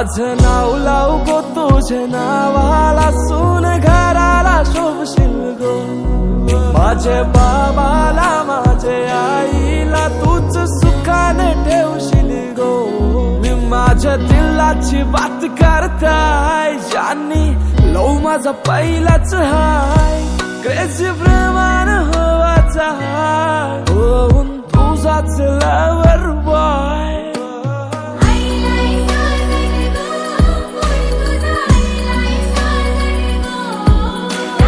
माझं नाव लावू गो तुझे नावाला, सून घराला शोभशील गो. माझे बाबाला माझे आईला तूच सुखाने ठेवशील गो. मी माझ्या दिलाची बात करताय, ज्यांनी लव माझा पहिलाच हाय. क्रेझी